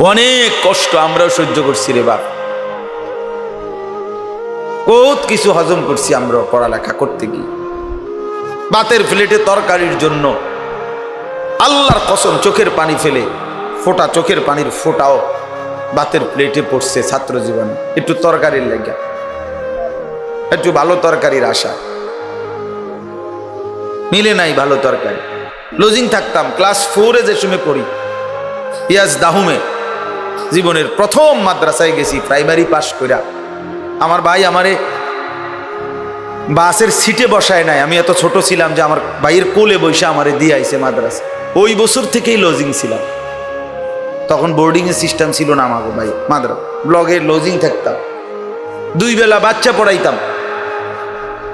অনেক কষ্ট আমরাও সহ্য করছি রে বাপ, বহুত কিছু হজম করছি আমরা পড়ালেখা করতে গিয়ে। ভাতের প্লেটে তরকারির জন্য আল্লাহর কসম চোখের পানি ফেলে ফোঁটা, চোখের পানির ফোঁটাও ভাতের প্লেটে পড়ছে ছাত্র জীবনে, একটু তরকারির লেগে, একটু ভালো তরকারির আশা, মিলে নাই ভালো তরকারি। লজিং থাকতাম ক্লাস 4-এ যে সময় পড়ি, ইয়াজ দাহুমে জীবনের প্রথম মাদ্রাসায় গেছি প্রাইমারি পাস কইরা। আমার ভাই আমারে বাসের সিটে বসায় নাই, আমি এত ছোট ছিলাম যে আমার ভাইয়ের কোলে বসে আমারে দিয়ে আইছে মাদ্রাসা। ওই বছর থেকেই লজিং ছিলাম, তখন বোর্ডিং এর সিস্টেম ছিল না আমাকে ভাই, মাদ্রাসা ব্লগে লজিং থাকতাম, 2 বেলা বাচ্চা পড়াইতাম,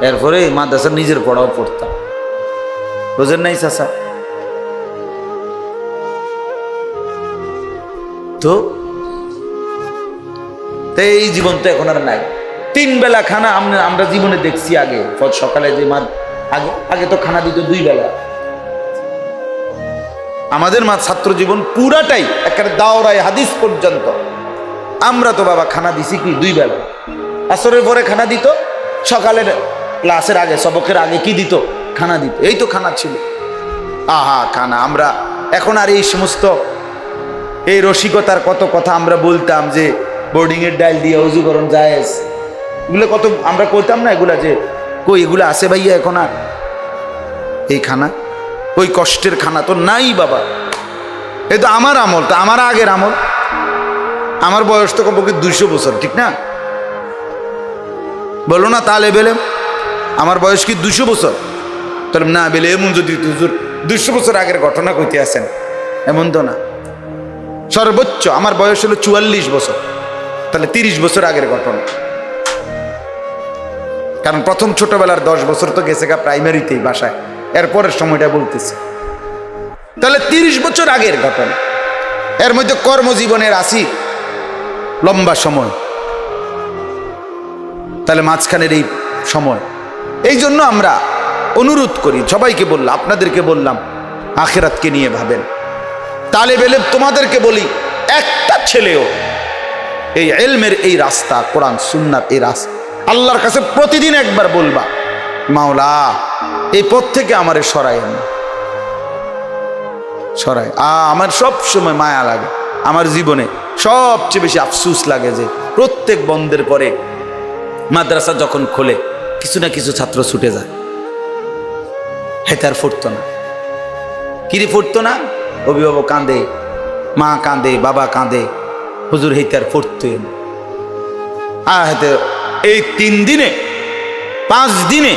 এরপরে মাদ্রাসা নিজের পড়াও পড়তাম। বোঝেন নাই চাচা? তো এই জীবন তো এখন আর নাই। 3 বেলা খানা আমরা জীবনে দেখছি আগে, সকালে যে আগে আগে তো খানা দিত 2 বেলা। আমাদের ছাত্র জীবন পুরাটাই একেবারে দাওরায় হাদিস পর্যন্ত আমরা তো বাবা খানা দিছি কি 2 বেলা। আসরের পরে খানা দিত, সকালের ক্লাসের আগে সবকের আগে কি দিত? খানা দিত। এই তো খানা ছিল। আহা খানা! আমরা এখন আর এই সমস্ত এই রসিকতার কত কথা আমরা বলতাম যে বোর্ডিং এর ডাল দিয়ে অজুকরণ জায়েজ, এগুলো কত আমরা করতাম না, এগুলা যে কই এগুলো আছে ভাইয়া এখন আর? এই খানা, ওই কষ্টের খানা তো নাই বাবা। এই তো আমার আমল, তো আমার আগের আমল, আমার বয়স তো কমপক্ষে 200 বছর, ঠিক না? বলো না তাহলে বেলে আমার বয়স কি 200 বছর? তাহলে না বেলে এমন যদি 200 বছর আগের ঘটনা কইতে আসেন, এমন তো না। সর্বোচ্চ আমার বয়স হলো 44 বছর, তাহলে 30 বছর আগের ঘটনা। কারণ প্রথম ছোটবেলার 10 বছর তো গেছে গা প্রাইমারিতেই বাসায়, এরপরের সময়টা বলতেছি, তাহলে 30 বছর আগের ঘটনা। এর মধ্যে কর্মজীবনের 80 লম্বা সময়, তাহলে মাঝখানের এই সময়। এই জন্য আমরা অনুরোধ করি, সবাইকে বললাম, আপনাদেরকে বললাম, আখিরাতকে নিয়ে ভাবেন। তালেব ইলম তোমাদেরকে বলি, একটা ছেলেও এই ইলমের এই রাস্তা, কোরআন সুন্নাত এই রাস্তা, আল্লাহর কাছে প্রতিদিন একবার বলবা, মাওলা এই পথ থেকে আমারে সরায়েন, সরায়। আমার সব সময় মায়া লাগে, আমার জীবনে সবচেয়ে বেশি আফসোস লাগে যে প্রত্যেক বন্ধের পরে মাদ্রাসা যখন খোলে কিছু না কিছু ছাত্র ছুটে যায়, হেতে আর ফুটতো না। কিরে ফুটতো না? অভিভাবক কাঁদে, মা কাঁদে, বাবা কাঁদে, হুজুর হেতে আর ফুটতেন। হেতে এই 3 দিনে 5 দিনে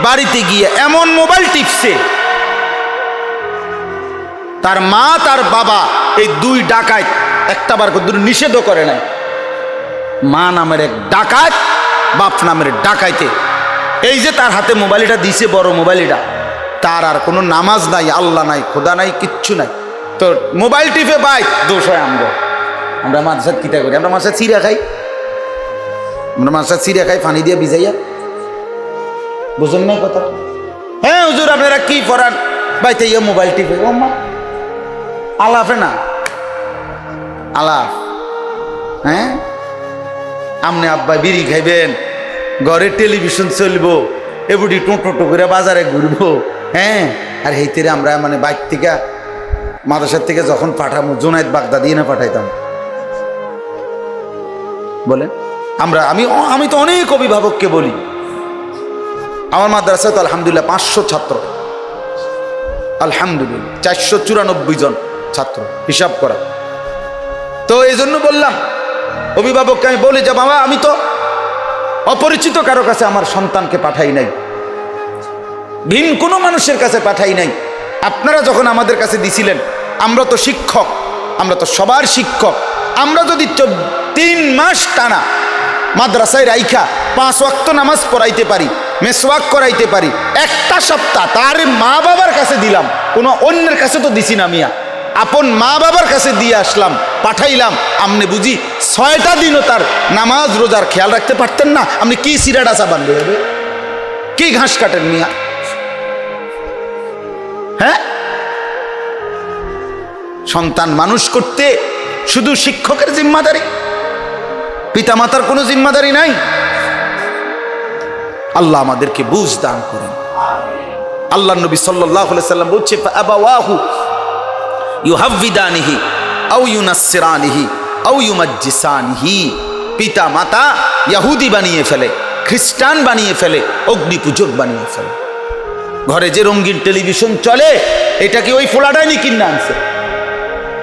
বাড়িতে গিয়ে এমন মোবাইল টিপছে, তার মা তার বাবা এই 2 ডাকাত একটা বার করে নিষেধও করে নাই। মা নামের এক ডাকাত, বাপ নামের ডাকাইতে, এই যে তার হাতে মোবাইলটা দিছে, বড় মোবাইলটা, তার আর কোনো নামাজ নাই, আল্লাহ নাই, খোদা নাই, কিচ্ছু নাই। তো মোবাইল টিপে ভাই দোষ হয় আমরা মাদ্রাসাত কিতা করি? আমরা মাদ্রাসাত চিড়া খাই, আমরা মাদ্রাসাত চিড়া খাই পানি দিয়ে ভিজাইয়া। বুঝুন না কথা? হ্যাঁ হুজুর আপনারা কি পড়ান? বাইতে ইয়ে মোবাইল টিপে, ও মা আলাফে না আলাফ। হ্যাঁ আমনে আব্বা বিড়ি খাইবেন, ঘরে টেলিভিশন চলবো, এবুটি টোটো করে বাজারে ঘুরবো। হ্যাঁ আর হেইতেরে আমরা মানে বাইক থেকে মাদ্রাসার থেকে যখন পাঠাবো, জুনায়েদ বাগদাদি না পাঠাইতাম বলেন। আমি তো অনেক অভিভাবককে বলি, আমার মাদ্রাসায় তো আলহামদুলিল্লাহ 500 ছাত্র, আলহামদুলিল্লাহ 494 জন ছাত্র হিসাব করা। তো এই জন্য বললাম অভিভাবককে, আমি বলি যে বাবা আমি তো অপরিচিত কারো কাছে আমার সন্তানকে পাঠাই নাই, ভিন কোনো মানুষের কাছে পাঠাই নাই। আপনারা যখন আমাদের কাছে দিছিলেন, আমরা তো শিক্ষক, আমরা তো সবার শিক্ষক। আমরা যদি 3 মাস টানা মাদ্রাসায় রাইখা 5 ওয়াক্ত নামাজ পড়াইতে পারি, মেসওয়াক করাইতে পারি, একটা সপ্তাহ তার মা বাবার কাছে দিলাম, কোনো অন্যের কাছে তো দিছি না মিয়া, আপন মা বাবার কাছে দিয়ে আসলাম, পাঠাইলাম। আপনি বুঝি 6টা দিনও তার নামাজ রোজার খেয়াল রাখতে পারতেন না? আপনি কি সিরাটা চাবান হবে, কি ঘাস কাটেন মিয়া? হ্যাঁ সন্তান মানুষ করতে শুধু শিক্ষকের জিম্মাদারি, পিতামাতার কোনো জিম্মাদারি নাই? আল্লাহ আমাদেরকে বুঝ দান করেন। আল্লাহ নবী সাল্লাল্লাহু আলাইহি সাল্লাম বলছে ফাআবাওয়াহু ইউহাব্বিদানিহি আও ইউনাসসিরানিহি আও ইউমাজ্জিসানিহি, পিতা মাতা ইহুদি বানিয়ে ফেলে, খ্রিস্টান বানিয়ে ফেলে, অগ্নি পূজক বানিয়ে ফেলে। ঘরে যে রঙিন টেলিভিশন চলে, এটা কি ওই ফোলাডাইনি কিনে আনছে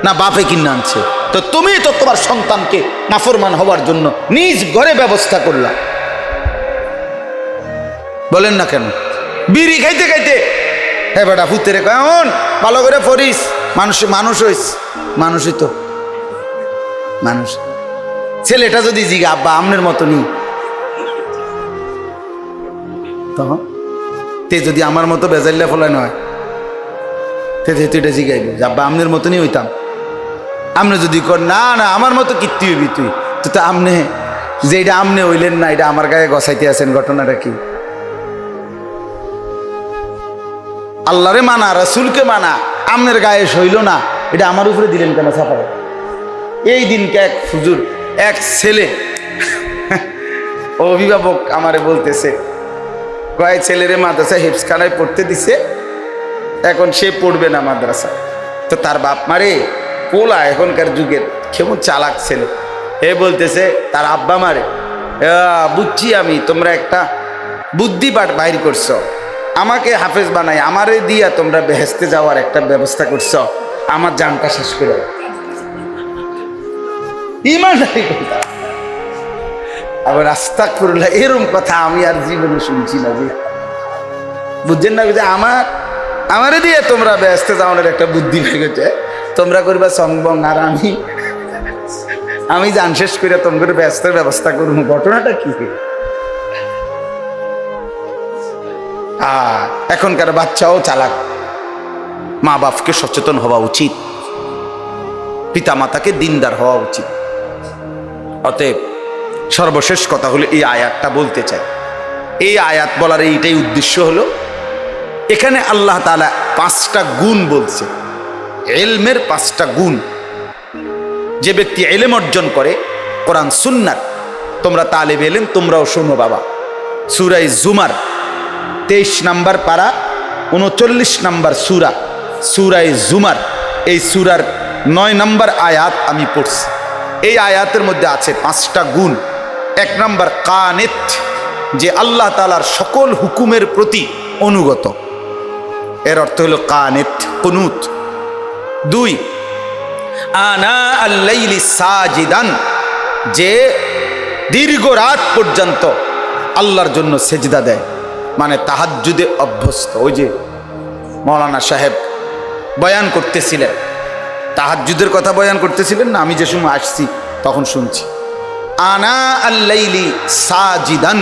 না বাপে কিনে আনছে? তো তুমি তো তোমার সন্তানকে নাফরমান হওয়ার জন্য নিজ ঘরে ব্যবস্থা করলা। বলেন না কেন? বিড়ি খাইতে খাইতে হ্যাঁ বেটা ভূতেরে কেমন ভালো করে পড়িস, মানুষ হইস, মানুষই তো মানুষ। ছেলেটা যদি জিগা আব্বা আমনের মতো নি, তখন তে যদি আমার মতো বেজাইল্লা ফলায় নয়, তে তুই এটা জিগাইব যে আব্বা আমনের মতনই হইতাম। আমনে যদি কর না না আমার মতো কীর্তি হইবি তুই, তো আমনে যে এটা আমনে হইলেন না, এটা আমার গায়ে গসাইতে আছেন, ঘটনাটা কি? আল্লাহরে মানা, রাসূলকে মানা, আমনের গায়ে সইল না, এটা আমার উপরে দিলেন কেন ছাপায়? এই দিনকে এক হুজুর, এক ছেলে অভিভাবক আমারে বলতেছে, কয় ছেলেরে মাদ্রাসা হিফজখানায় পড়তে দিছে, এখন সে পড়বে না মাদ্রাসা। তো তার বাপ মারে পোলা এখনকার যুগের কেমন চালাক ছেলে, এ বলতেছে তার আব্বা মারে, বুঝছি আমি তোমরা একটা বুদ্ধি বাইর করছো, আমাকে হাফেজ বানাই আমারে দিয়া তোমরা বেহেস্তে যাওয়ার একটা ব্যবস্থা করছো, আমার জানটা শেষ করে। ইমানদারি কথা। আবার আস্তাগফিরুল্লাহ, এরকম কথা আমি আর জীবনে শুনছি না। যে বুঝছেন না, যে আমারে দিয়ে তোমরা বেহেস্তে যাওয়ার একটা বুদ্ধি বের গেছে, তোমরা করবা সংবং, আর আমি জান শেষ করে তোমাদের বেহেস্তের ব্যবস্থা করবো। ঘটনাটা কি? এখনকার বাচ্চাও চালাক। মা বাপকে সচেতন হওয়া উচিত, পিতা মাতাকে দিনদার হওয়া উচিত। অতএব সর্বশেষ কথা হলো, এই আয়াতটা বলতে চাই। এই আয়াত বলার এইটাই উদ্দেশ্য হলো, এখানে আল্লাহ তাআলা 5টা গুণ বলছে, ইলমের 5টা গুণ। যে ব্যক্তি ইলম অর্জন করে কোরআন সুন্নাত, তোমরা তালেব ইলম তোমরাও শোনো বাবা, সূরা জুমার 23 নম্বর পারা 39 নম্বর সূরা, সূরা জুমার, এই সূরার 9 নম্বর আয়াত আমি পড়ছি। এই আয়াতের মধ্যে আছে 5টা গুণ। 1 নম্বর কানিত, যে আল্লাহ তাআলার সকল হুকুমের প্রতি অনুগত, এর অর্থ হলো কানিত, কুনুত। 2 আনা আল-লাইলি সাজিদান, যে দীর্ঘ রাত পর্যন্ত আল্লাহর জন্য সেজদা দেয়, মানে তাহাজ্জুদে অভ্যস্ত। ওই যে মৌলানা সাহেব বয়ান করতেছিলেন, তাহাজ্জুদের কথা বয়ান করতেছিলেন না, আমি যে সময় আসছি তখন শুনছি। আনা আল-লাইলি সাজিদান,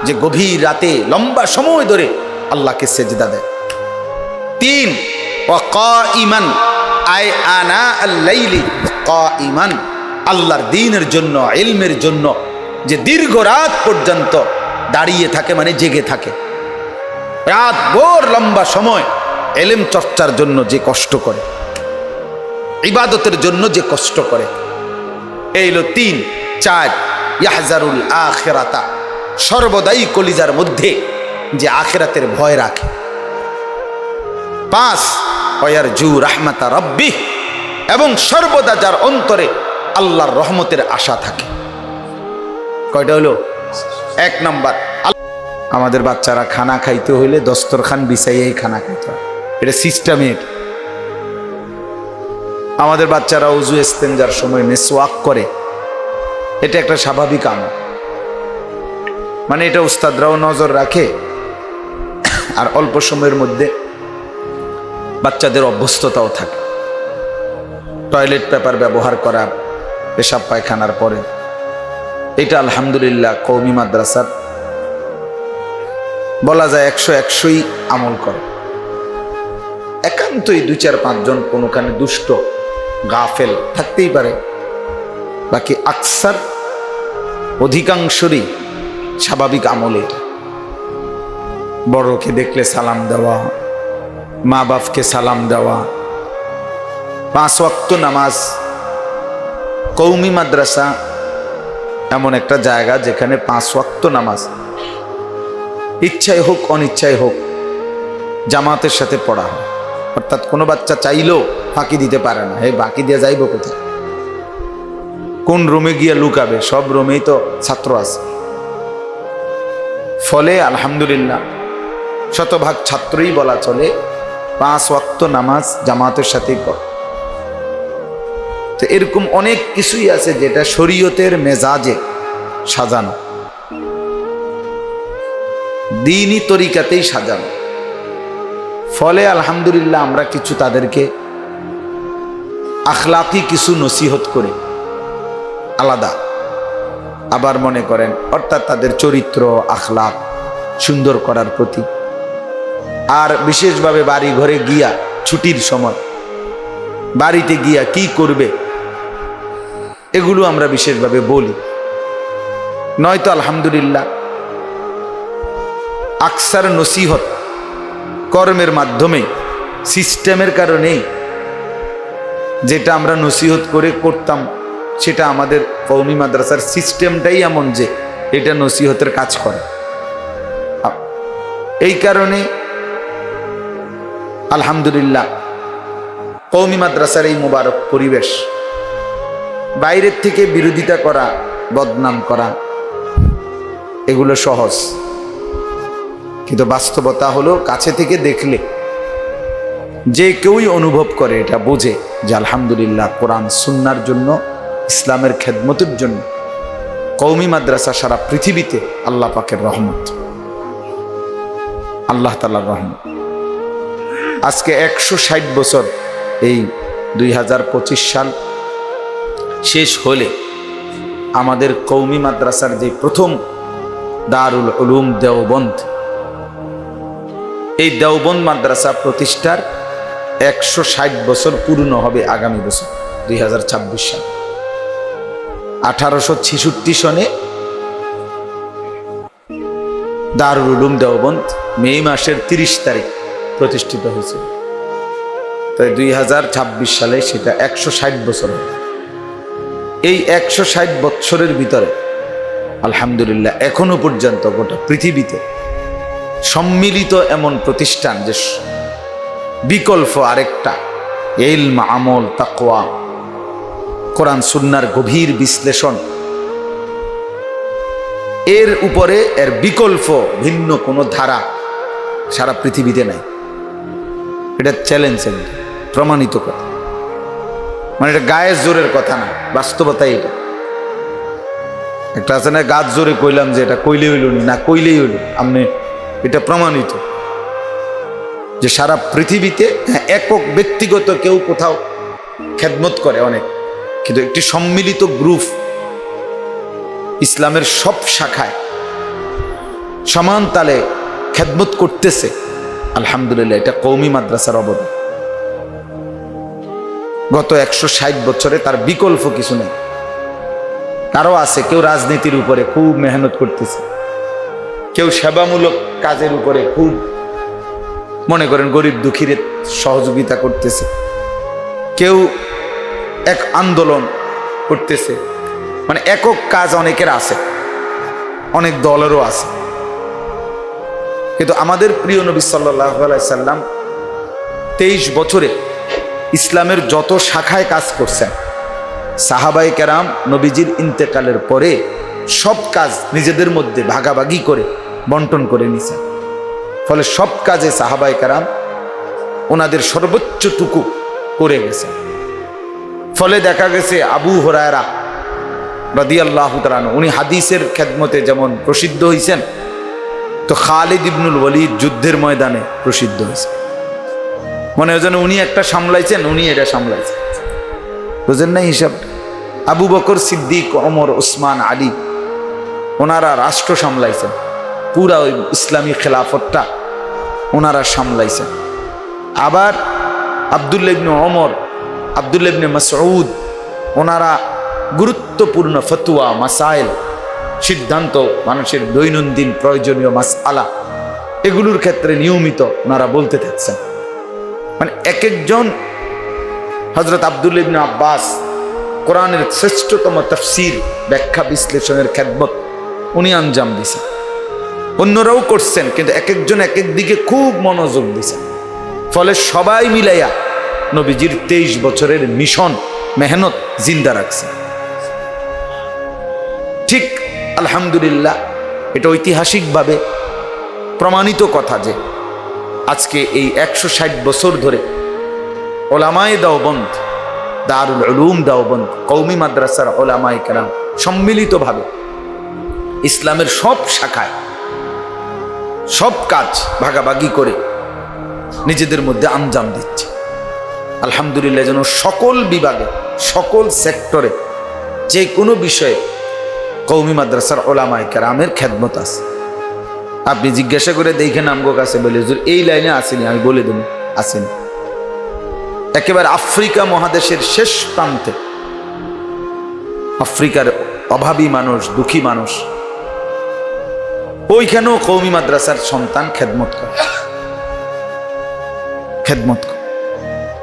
যে গভীর রাতে লম্বা সময় ধরে আল্লাহকে সেজদা দেয়। 3 ওয়া কাইমান, আই আনা আল-লাইলি কাইমান, আল্লাহর দ্বীনের জন্য, ইলমের জন্য যে দীর্ঘ রাত পর্যন্ত দাঁড়িয়ে থাকে, মানে জেগে থাকে, রাত ভোর লম্বা সময় ইলম চর্চার জন্য যে কষ্ট করে, ইবাদতের জন্য যে কষ্ট করে। এই হলো 3। 4 ইয়াহজারুল আখিরাতা, সর্বদাই কলিজার মধ্যে যে আখিরাতের ভয় রাখে। 5 ওয়ারজু রাহমাতা রাব্বিহ, এবং সর্বদা যার অন্তরে আল্লাহর রহমতের আশা থাকে। কয়টা হলো? 1 নম্বর, আমাদের বাচ্চারা খানা খাইতে হইলে দস্তরখান বিছাইয়েই খানা খাইতে হয়, এটা সিস্টেমের। আমাদের বাচ্চারা উজু ইস্তেঞ্জার সময় মিসওয়াক করে, এটা একটা স্বাভাবিক আমল, মানে এটা উস্তাদরাও নজর রাখে। আর অল্প সময়ের মধ্যে বাচ্চাদের অভ্যস্ততাও থাকে। টয়লেট পেপার ব্যবহার করা পেশাব পায়খানার পরে, এটা আলহামদুলিল্লাহ কওমি মাদ্রাসার বলা যায় 100-100ই আমল করে। একান্তই 2-4-5 জন কোনোখানে দুষ্ট গাফেল থাকতেই পারে, বাকি আকসার অধিকাংশরই স্বাভাবিক আমল এটা। বড়কে দেখলে সালাম দেওয়া, মা বাপকে সালাম দেওয়া, 5 ওয়াক্ত নামাজ কওমি মাদ্রাসা এমন একটা জায়গা যেখানে 5 ওয়াক্ত নামাজ ইচ্ছায় হোক অনিচ্ছায় হোক জামাতের সাথে পড়া হয়। অর্থাৎ কোনো বাচ্চা চাইলেও ফাঁকি দিতে পারে না, হে বাকি দিয়ে যাইব কোথায়, কোন রুমে গিয়ে লুকাবে, সব রুমেই তো ছাত্র আছে। ফলে আলহামদুলিল্লাহ শতভাগ ছাত্রই বলা চলে 5 ওয়াক্ত নামাজ জামাতের সাথেই পড়ে। তো এরকম অনেক কিছুই আছে যেটা শরীয়তের মেজাজে সাজানো, দ্বীনি তরিকাতেই সাজানো। ফলে আলহামদুলিল্লাহ আমরা কিছু তাদেরকে আখলাকি কিছু নসিহত করে আলাদা, আবার মনে করেন অর্থাৎ তাদের চরিত্র আখলাক সুন্দর করার প্রতি, আর বিশেষভাবে বাড়ি ঘরে গিয়া ছুটির সময় বাড়িতে গিয়া কি করবে এগুলো আমরা বিশেষভাবে বলি। নয়তো আলহামদুলিল্লাহ আকসার নসিহত কর্মের মাধ্যমে, সিস্টেমের কারণেই যেটা আমরা নসিহত করে করতাম সেটা আমাদের কওমি মাদ্রাসার সিস্টেমটাই এমন যে এটা নসিহতের কাজ করে। এই কারণে আলহামদুলিল্লাহ কওমি মাদ্রাসার এই মোবারক পরিবেশ, বাইরের থেকে বিরোধিতা করা, বদনাম করা এগুলো সহজ, কিন্তু বাস্তবতা হলো কাছে থেকে দেখলে যে কেউই অনুভব করে, এটা বোঝে যে আলহামদুলিল্লাহ কোরআন সুন্নাহর জন্য, ইসলামের খেদমতের জন্য কওমি মাদ্রাসা সারা পৃথিবীতে আল্লাহ পাকের রহমত, আল্লাহ তাআলার রহমত। আজকে 160 বছর, এই 2025 সাল শেষ হলে আমাদের কওমি মাদ্রাসার যে প্রথম দারুল উলুম দেওবন্দ, এই দেওবন্দ মাদ্রাসা প্রতিষ্ঠার 160 বছর পূর্ণ হবে আগামী বছর 2026 সাল। 1866 সনে দারুল উলুম দেওবন্দ মে মাসের 30 তারিখ প্রতিষ্ঠিত হয়েছে। তাই 2026 সালে সেটা 160 বছর হবে। এই 160 বছরের ভিতরে আলহামদুলিল্লাহ এখনো পর্যন্ত গোটা পৃথিবীতে সম্মিলিত এমন প্রতিষ্ঠান যে বিকল্প আরেকটা, ইলম, আমল, তাকওয়া, কোরআন সুন্নাহর গভীর বিশ্লেষণ, এর উপরে এর বিকল্প ভিন্ন কোনো ধারা সারা পৃথিবীতে নাই। এটা চ্যালেঞ্জ, প্রমাণিত কথা, মানে এটা গায়ের জোরের কথা না, বাস্তবতাই এটা। একটা আছে না, গাছ জোরে কইলাম যে এটা কইলে হইল না, কইলেই হইল, আপনি এটা প্রমাণিত যে সারা পৃথিবীতে একক ব্যক্তিগত কেউ কোথাও খেদমত করে অনেক, কিন্তু একটি সম্মিলিত গ্রুপ ইসলামের সব শাখায় সমান তালে খেদমত করতেছে, আলহামদুলিল্লাহ এটা কওমি মাদ্রাসার অবদান। গত 160 বছরে তার বিকল্প কিছু নেই। কারো আছে, কেউ রাজনীতির উপরে খুব মেহনত করতেছে, কেউ সেবামূলক কাজের উপরে খুব মনে করেন গরিব দুঃখীর সহযোগিতা করতেছে, কেউ এক আন্দোলন করতেছে, মানে একক কাজ অনেকের আছে, অনেক দলেরও আছে। কিন্তু আমাদের প্রিয় নবী সাল্লাল্লাহু আলাইহি সাল্লাম 23 বছরে ইসলামের যত শাখায় কাজ করছেন, সাহাবায়ে কেরাম নবীজির ইন্তেকালের পরে সব কাজ নিজেদের মধ্যে ভাগাভাগি করে বন্টন করে নিছেন। ফলে সব কাজে সাহাবায়ে কেরাম ওনাদের সর্বোচ্চটুকু করে গেছেন। ফলে দেখা গেছে আবু হুরায়রা রাদিয়াল্লাহু তাআলা আনহু, উনি হাদিসের খেদমতে যেমন প্রসিদ্ধ হয়েছেন, তো খালিদ ইবনুল ওয়ালিদ যুদ্ধের ময়দানে প্রসিদ্ধ হয়েছে। মনে হয় যেন উনি একটা সামলাইছেন, উনি এটা সামলাইছেন, বুঝেন না হিসাব। আবু বকর সিদ্দিক, ওমর, ওসমান, আলী ওনারা রাষ্ট্র সামলাইছেন, পুরা ওই ইসলামী খেলাফতটা ওনারা সামলাইছেন। আবার আব্দুল্লাহ ইবনে ওমর, আব্দুল্লাহ ইবনে মাসউদ ওনারা গুরুত্বপূর্ণ ফতোয়া, মাসাইল, সিদ্ধান্ত, মানুষের দৈনন্দিন প্রয়োজনীয় মাসআলা এগুলোর ক্ষেত্রে নিয়মিত ওনারা বলতে থাকছেন। মানে এক একজন, হযরত আব্দুল্লাহ ইবনে আব্বাস কোরআনের শ্রেষ্ঠতম তাফসীর ব্যাখ্যা বিশ্লেষণের খেদমত উনি আঞ্জাম দিছেন। অন্যরাও করছেন, কিন্তু এক একজন এক এক দিকে খুব মনোযোগ দিছেন। ফলে সবাই মিলাইয়া নবীজির 23 বছরের মিশন মেহনত জিন্দা রাখছে। ঠিক আলহামদুলিল্লাহ, এটা ঐতিহাসিকভাবে প্রমাণিত কথা যে আজকে এই 160 বছর ধরে ওলামায়ে দেওবন্দ, দারুল উলুম দেওবন্দ, কওমি মাদ্রাসার ওলামায়ে কেরাম সম্মিলিতভাবে ইসলামের সব শাখায় সব কাজ ভাগাভাগি করে নিজেদের মধ্যে আঞ্জাম দিচ্ছে। আলহামদুলিল্লাহ, যেন সকল বিভাগে সকল সেক্টরে যে কোনো বিষয়ে কওমি মাদ্রাসার ওলামায়ে কেরামের খেদমত আছে। আপনি জিজ্ঞাসা করে দেখেন আমগো কাছে, বলে হুজুর এই লাইনে আসেনি, আমি বলে দেব আসেনি। একেবারে আফ্রিকা মহাদেশের শেষ প্রান্তে, আফ্রিকার অভাবী মানুষ, দুঃখী মানুষ, ওইখানেও কওমি মাদ্রাসার সন্তান খেদমত করে।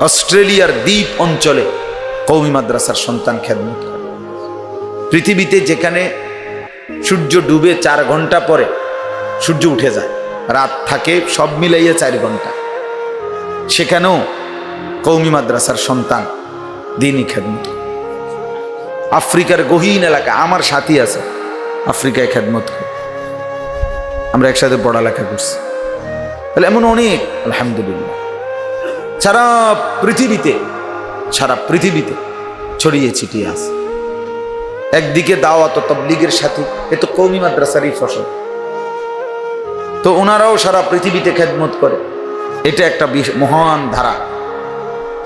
অস্ট্রেলিয়ার দ্বীপ অঞ্চলে কওমি মাদ্রাসার সন্তান খেদমত করে। পৃথিবীতে যেখানে সূর্য ডুবে 4 ঘন্টা পরে সূর্য উঠে যায়, রাত থাকে সব মিলাইয়া 4 ঘন্টা, সেখানেও কওমি মাদ্রাসার সন্তান দ্বীনি খেদমত। আফ্রিকার গহীন এলাকা, আমার সাথী আছে আফ্রিকায় খেদমত করে, আমরা একসাথে পড়ালেখা করছি। তাহলে এমন অনেক আলহামদুলিল্লাহ সারা পৃথিবীতে ছড়িয়ে ছিটিয়ে আছে। একদিকে দাওয়াত ও তাবলীগের সাথে, এ তো কওমি মাদ্রাসারই ফসল, তো ওনারাও সারা পৃথিবীতে খেদমত করে, এটা একটা মহান ধারা।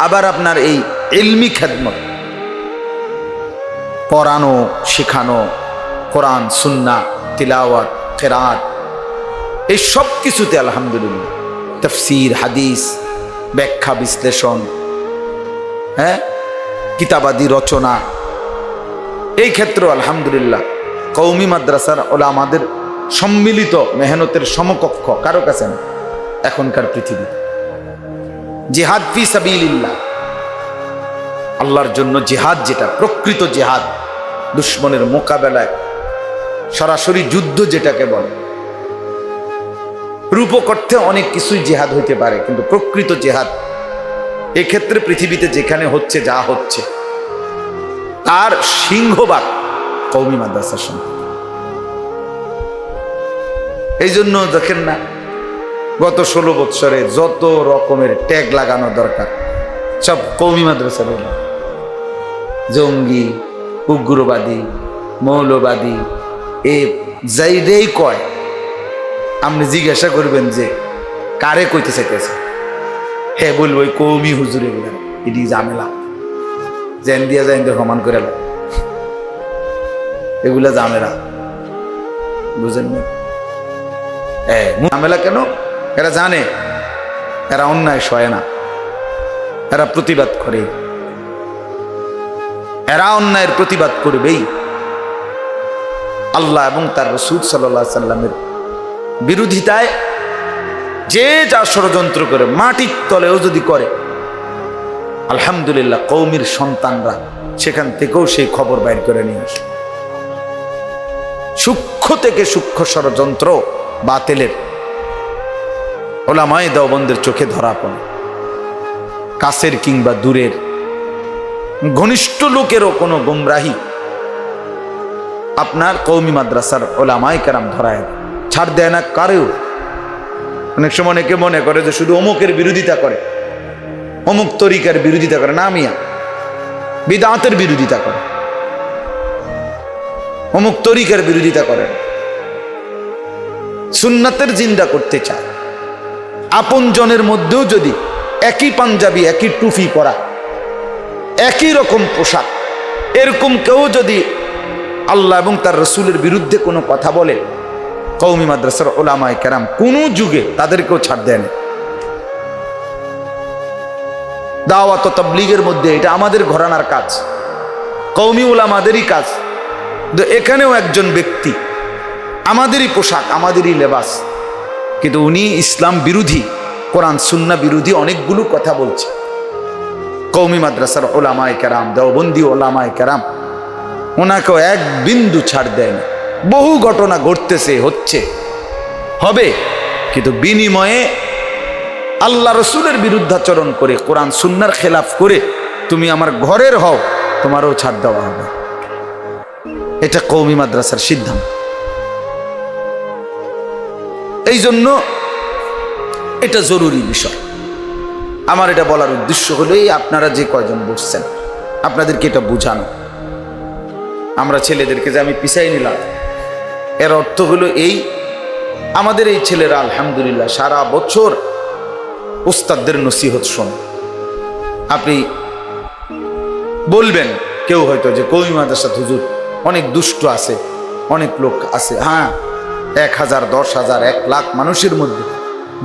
আবার আপনার এই ইলমি খেদমত, পড়ানো শেখানো, কোরআন সুন্নাহ তিলাওয়াত কিরাত, এই সব কিছুতে আলহামদুলিল্লাহ, তাফসীর হাদিস ব্যাখ্যা বিশ্লেষণ, কিতাবাদি রচনা, এই ক্ষেত্রে আলহামদুলিল্লাহ কওমি মাদ্রাসার ওলামাদের সম্মিলিত মেহনতের সমকক্ষ কারো কাছে না এখনকার পৃথিবী। জিহাদ ফি সাবিলিল্লাহ, আল্লাহর জন্য জিহাদ, যেটা প্রকৃত জিহাদ, দুশমনের মোকাবেলায় সরাসরি যুদ্ধ যেটাকে বলে। রূপক অর্থে অনেক কিছুই জিহাদ হইতে পারে, কিন্তু প্রকৃত জিহাদ এক্ষেত্রে পৃথিবীতে যেখানে হচ্ছে, যা হচ্ছে, তার সিংহভাগ কওমি মাদ্রাসার সঙ্গে। এই জন্য দেখেন না, গত 16 বৎসরে যত রকমের ট্যাগ লাগানো দরকার সব কওমি মাদ্রাসার হলো। জঙ্গি, উগ্রবাদী, মৌলবাদী, এ যাইরেই কয়, আপনি জিজ্ঞাসা করবেন যে কারে কইতে চাইতেছে, হ্যাঁ বলবো ওই কওমি হুজুরে বলেন, এটি ঝামেলা, জেন দিয়া যাইন সমান করে, এগুলা ঝামেলা, বুঝেন না? ঝামেলা কেন? এরা জানে এরা অন্যায় সয় না, এরা প্রতিবাদ করে, এরা অন্যায়ের প্রতিবাদ করবেই। আল্লাহ এবং তার রাসূল সাল্লাল্লাহু আলাইহি সাল্লামের বিরোধিতায় যে যা ষড়যন্ত্র করে, মাটির তলেও যদি করে, আলহামদুলিল্লাহ কওমির সন্তানরা সেখান থেকেও সেই খবর বাইর করে নিয়ে আসে। সূক্ষ্ম থেকে সূক্ষ্ম ষড়যন্ত্র বাতিলের ওলামায়ে দেওবন্দের চোখে ধরা পড়ে। কাছের কিংবা দূরের ঘনিষ্ঠ লোকেরও কোনো গুমরাহি আপনার কওমি মাদ্রাসার ওলামায়ে কেরাম ধরায় ছাড় দেয় না কারেও। অনেক সময় অনেকে মনে করে যে শুধু অমুকের বিরোধিতা করে, অমুক তরিকার বিরোধিতা করে, না মিয়া, বিদআতের বিরোধিতা করে, অমুক তরিকার বিরোধিতা করে, সুন্নাতের জিন্দা করতে চায়। আপন জনের মধ্যেও যদি একই পাঞ্জাবি, একই টুপি পরা, একই রকম পোশাক, এরকম কেউ যদি আল্লাহ এবং তার রাসূলের বিরুদ্ধে কোনো কথা বলে, কওমি মাদ্রাসার ওলামায়ে কেরাম কোনো যুগে তাদেরকেও ছাড় দেয় না। দাওয়াত ও তাবলীগের মধ্যে এটা আমাদের ঘরানার কাজ, কওমি ওলামাদেরই কাজ। এখানেও একজন ব্যক্তি, আমাদেরই পোশাক, আমাদেরই লেবাস, কিন্তু উনি ইসলাম বিরোধী, কোরআন সুন্নাহ বিরোধী অনেকগুলো কথা বলছে। কওমি মাদ্রাসার ওলামায়ে কেরাম, দেওবন্দি ওলামায়ে কেরাম ওনাকেও এক বিন্দু ছাড় দেয় না। বহু ঘটনা ঘটতেছে, হচ্ছে, হবে, কিন্তু বিনিময়ে আল্লাহ রসুলের বিরুদ্ধাচরণ করে, কোরআন সুন্নাহর খেলাফ করে তুমি আমার ঘরের হও, তোমারও ছাড় দেওয়া হবে। এটা কওমি মাদ্রাসার সিদ্ধান্ত। এই জন্য এটা জরুরি বিষয়। আমার এটা বলার উদ্দেশ্য হলো এই, আপনারা যে কয়জন বসছেন আপনাদেরকে এটা বোঝানো। আমরা ছেলেদেরকে যে আমি পিছাই নিলাম, এর অর্থ হলো এই, আমাদের এই ছেলেরা আলহামদুলিল্লাহ সারা বছর উস্তাদদের নসিহত শোনে। আপনি বলবেন কেউ হয়তো যে কওমি মাদ্রাসা হুজুর অনেক দুষ্ট আছে, অনেক লোক আছে। হ্যাঁ, 1000, 10,000, 1 লাখ মানুষের মধ্যে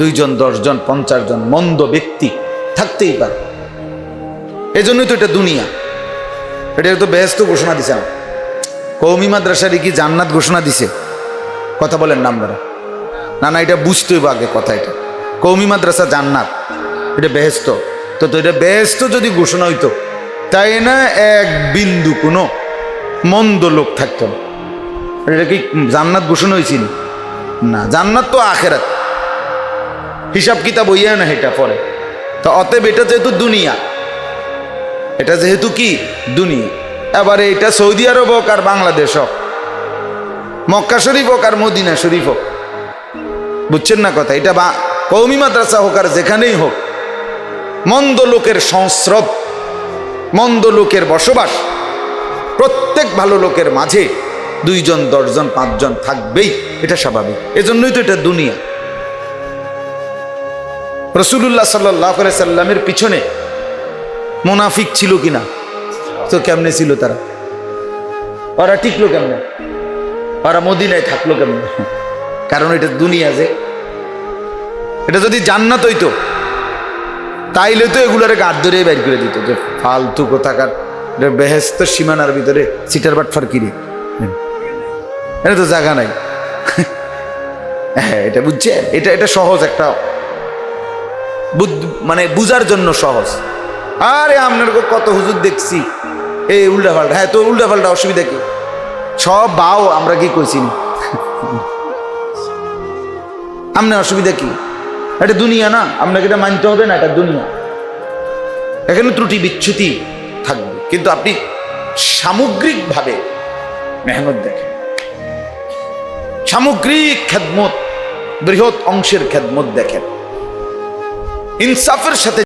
2 জন, 10 জন, 50 জন মন্দ ব্যক্তি থাকতেই পারে। এজন্যই তো এটা দুনিয়া। এটা তো বেহেশত ঘোষণা দিছে না। কওমি মাদ্রাসারই কি জান্নাত ঘোষণা দিছে? কথা বলেন না আপনারা? না না, এটা বুঝতে হবে আগে কথা। এটা কওমি মাদ্রাসা জান্নাত, এটা বেহেশত। তো এটা বেহেশত যদি ঘোষণা হইতো, তাই না এক বিন্দু কোনো মন্দ লোক থাকতো না। এটা কি জান্নাত ঘোষণা হয়েছিল? না, জান্নাত তো আখেরাত, হিসাব কিতাব হইয়া না এটা পরে। তো অতএব এটা যেহেতু দুনিয়া, এটা যেহেতু কি দুনিয়া, এবারে এটা সৌদি আরব হোক আর বাংলাদেশ হোক, মক্কা শরীফ হোক আর মদিনা শরীফ হোক, বুঝছেন না কথা? এটা কওমি মাদ্রাসা হোক আর যেখানেই হোক, মন্দ লোকের সংস্রব, মন্দ লোকের বসবাস, প্রত্যেক ভালো লোকের মাঝে 2 জন, 10 জন, 5 জন থাকবেই, এটা স্বাভাবিক। এজন্যই তো এটা দুনিয়া। রাসূলুল্লাহ সাল্লাল্লাহু আলাইহি সাল্লামের পিছনে মুনাফিক ছিল কিনা? তো কেমনে ছিল তারা? ওরা টিকলো কেমনে? ওরা মদিনায় থাকলো কেমনে? কারণ এটা দুনিয়া। যে এটা যদি জান্নাত হইতো তাইলে তো এগুলোর গাড় ধরে বের করে দিত, যে ফালতু কোথাকার, বেহেশত সীমানার ভিতরে সিটার বাটফার কিরে, এটা তো জায়গা নাই। হ্যাঁ, এটা বুঝছেন? এটা সহজ একটা, মানে বুঝার জন্য সহজ। আরে আপনার কত হুজুর দেখছি এই উল্টা পাল্টা। হ্যাঁ, তো উল্টা পাল্টা অসুবিধা কি? সব বাও, আমরা কি কইছি? আপনার অসুবিধা কি? এটা দুনিয়া না, আপনাকে এটা মানতে হবে না, এটা দুনিয়া। এখানে ত্রুটি বিচ্যুতি থাকবে, কিন্তু আপনি সামগ্রিকভাবে মেহনত দেখেন, সামগ্রিক খেদমত, বৃহৎ অংশের খেদমত দেখেন, ইনসাফের সাথে